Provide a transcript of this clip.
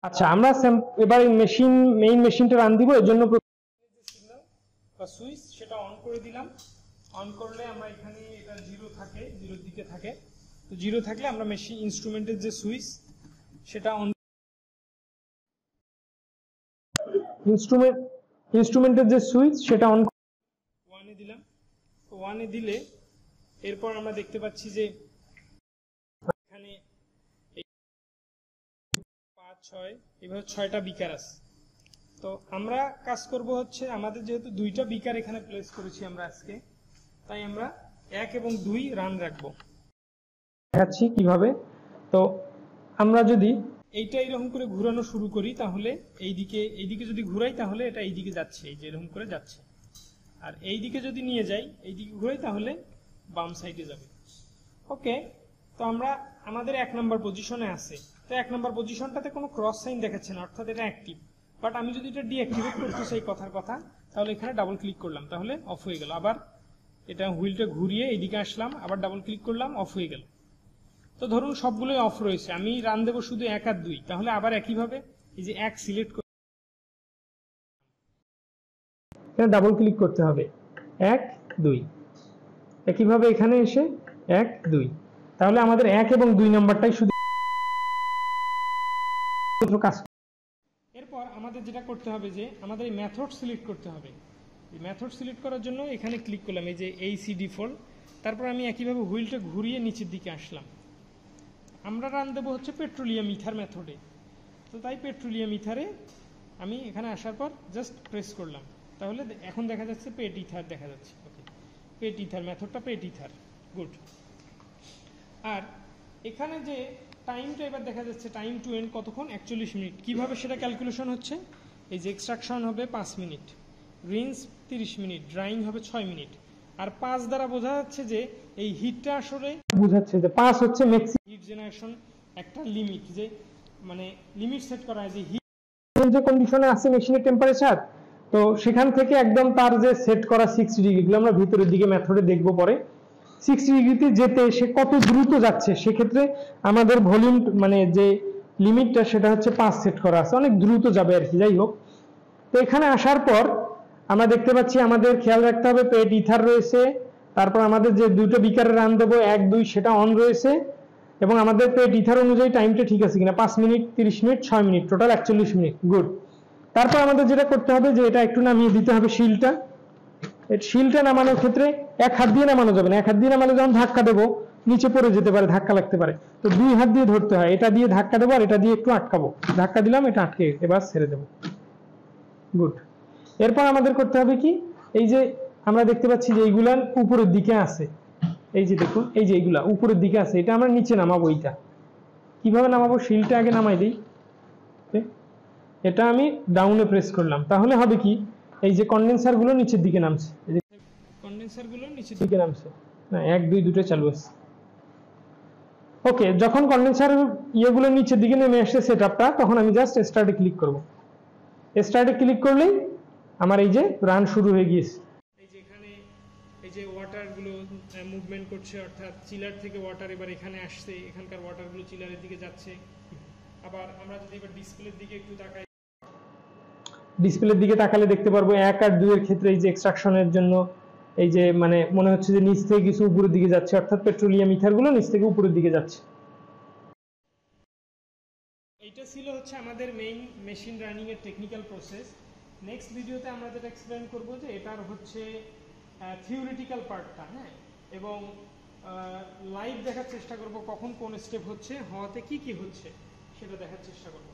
আচ্ছা, আমরা এবার মেইন মেশিনটা রান দিব। এর জন্য সিগন্যাল বা সুইচ সেটা অন করে দিলাম। অন করলে আমরা এখানে এটা জিরো থাকে, জিরোর দিকে থাকে। তো জিরো থাকলে আমরা মেশিন ইনস্ট্রুমেন্টের যে সুইচ সেটা অন, ইনস্ট্রুমেন্টের যে সুইচ সেটা অন ওয়ানে দিলাম। তো ওয়ানে দিলে এরপর আমরা দেখতে পাচ্ছি যে এখানে 5 6 এভাবে 6টা বিকার আছে। তো আমরা কাজ করব হচ্ছে, আমাদের যেহেতু 2টা বিকার এখানে প্লেস করেছি আমরা আজকে, তাই আমরা 1 এবং 2 রান রাখবো। দেখাচ্ছি কিভাবে। তো আমরা যদি এইটা এরকম করে ঘোরানো শুরু করি তাহলে এইদিকে যদি ঘুরাই তাহলে এটা এইদিকে যাচ্ছে, এই যে এরকম করে যাচ্ছে। আর এইদিকে যদি নিয়ে যাই, এইদিকে ঘুরাই তাহলে বাম সাইডে যাবে। ওকে, তো আমরা আমাদের 1 নম্বর পজিশনে আছে। তো 1 নম্বর পজিশনটাতে কোনো ক্রস সাইন দেখাচ্ছে না, অর্থাৎ এটা অ্যাক্টিভ। বাট আমি যদি এটা ডিঅ্যাক্টিভেট করতে চাই কথার কথা, তাহলে এখানে ডাবল ক্লিক করলাম, তাহলে অফ হয়ে গেল। আবার এটা হুইলটা ঘুরিয়ে এইদিকে আসলাম, আবার ডাবল ক্লিক করলাম, অফ হয়ে গেল। তো ধরুন সবগুলোই অফ রয়েছে, আমি রান দেবো শুধু 1 আর 2, তাহলে আবার একইভাবে এই যে 1 সিলেক্ট করে ডাবল ক্লিক করতে হবে, 1 2। একইভাবে এখানে এসে 1 2, তাহলে আমাদের 1 এবং 2 নাম্বারটাই শুধু কাজ। এরপর আমাদের যেটা করতে হবে যে আমাদের এই মেথড সিলেক্ট করতে হবে। এই মেথড সিলেক্ট করার জন্য এখানে ক্লিক করলাম, এই যে AC ডিফল্ট। তারপর আমি একইভাবে হুইলটা ঘুরিয়ে নিচের দিকে আসলাম। আমরা রান দেবো হচ্ছে পেট্রোলিয়াম ইথার মেথডে। তো তাই পেট্রোলিয়াম ইথারে আমি এখানে আসার পর জাস্ট প্রেস করলাম, তাহলে এখন দেখা যাচ্ছে পেট ইথার দেখা যাচ্ছে। ওকে, পেট ইথার মেথডটা পেট ইথার, গুড। আর এখানে যে টাইমটা এবার দেখা যাচ্ছে, টাইম টু এন্ড কতক্ষণ, 41 মিনিট। কিভাবে সেটা ক্যালকুলেশন হচ্ছে, এই যে এক্সট্রাকশন হবে 5 মিনিট, রিন্স 30 মিনিট, ড্রাইং হবে 6 মিনিট। আর 5 দ্বারা বোঝা যাচ্ছে যে এই হিটটা আসলে বোঝাচ্ছে যে 5 হচ্ছে ম্যাক্সিমাম হিট জেনারেশন, একটা লিমিট, যে মানে লিমিট সেট করা হয় যে হিট যে কন্ডিশনে আছে মেশিনের টেম্পারেচার। তো সেখান থেকে একদম তার যে সেট করা 60 ডিগ্রি, এগুলো আমরা ভিতরের দিকে মেথডে দেখবো পরে। 60 ডিগ্রিতে যেতে সে কত দ্রুত যাচ্ছে, সেক্ষেত্রে আমাদের ভলিউম মানে যে লিমিটটা সেটা হচ্ছে 5 সেট করা আছে, অনেক দ্রুত যাবে আর কি। যাই হোক, তো এখানে আসার পর আমরা দেখতে পাচ্ছি আমাদের খেয়াল রাখতে হবে পেট ইথার রয়েছে। তারপর আমাদের যে 2টো বিকারে রান দেবো 1 2 সেটা অন রয়েছে, এবং আমাদের পেট ইথার অনুযায়ী টাইমটা ঠিক আছে কিনা, 5 minute 30 minute 6 minute, total 41 minute, good. তারপর আমাদের যেটা করতে হবে যে এটা একটু নামিয়ে দিতে হবে শিলটা। শিলটা নামানোর ক্ষেত্রে 1 হাত দিয়ে নামানো যাবে না, 1 হাত দিয়ে নামালে যখন ধাক্কা দেবো নিচে পড়ে যেতে পারে, ধাক্কা লাগতে পারে। তো 2 হাত দিয়ে ধরতে হয়, এটা দিয়ে ধাক্কা দেবো আর এটা দিয়ে একটু আটকাবো, ধাক্কা দিলাম, এটা আটকে এবার ছেড়ে দেবো, গুড। এরপর আমাদের করতে হবে কি, এই যে আমরা দেখতে পাচ্ছি যে এইগুলা উপরের দিকে আছে, এই যে দেখুন এই যে এইগুলা উপরের দিকে আছে, এটা আমরা নিচে নামাবো। এইটা কিভাবে নামাবো, শিলটা আগে নামাই দিই। এটা আমি ডাউনে প্রেস করলাম, তাহলে হবে কি, এই যে কন্ডেন্সার গুলো নিচের দিকে নামছে, এই যে কন্ডেন্সার গুলো নিচের দিকে নামছে, না 1 2 দুটো চালু আছে। ওকে, যখন কন্ডেন্সার ইয়েগুলো নিচের দিকে নেমে আসছে সেটআপটা, তখন আমি জাস্ট স্টার্টে ক্লিক করব। স্টার্টে ক্লিক করলেই আমার এই যে রান শুরু হয়ে গিয়েছে। এই যে এখানে এই যে ওয়াটার গুলো মুভমেন্ট করছে, অর্থাৎ চিলার থেকে ওয়াটার এবার এখানে আসছে, এখানকার ওয়াটার গুলো চিলারের দিকে যাচ্ছে। আবার আমরা যদি এবার ডিসপ্লের দিকে একটু তাকাই, ডিসপ্লের দিকে তাকালে দেখতে পারবো 1 আর 2 এর ক্ষেত্রে এই যে এক্সট্রাকশনের জন্য এই যে মানে মনে হচ্ছে যে নিচ থেকে কিছু উপরের দিকে যাচ্ছে, অর্থাৎ পেট্রোলিয়াম ইথার গুলো নিচ থেকে উপরের দিকে যাচ্ছে। এইটা ছিল হচ্ছে আমাদের মেইন মেশিন রানিং এর টেকনিক্যাল প্রসেস। নেক্সট ভিডিওতে আমরা যেটা এক্সপ্লেন করব যে এটার হচ্ছে থিওরিটিক্যাল পার্টটা, হ্যাঁ, এবং লাইভ দেখার চেষ্টা করব কখন কোন স্টেপ হচ্ছে, হওয়াতে কি কি হচ্ছে সেটা দেখার চেষ্টা করব।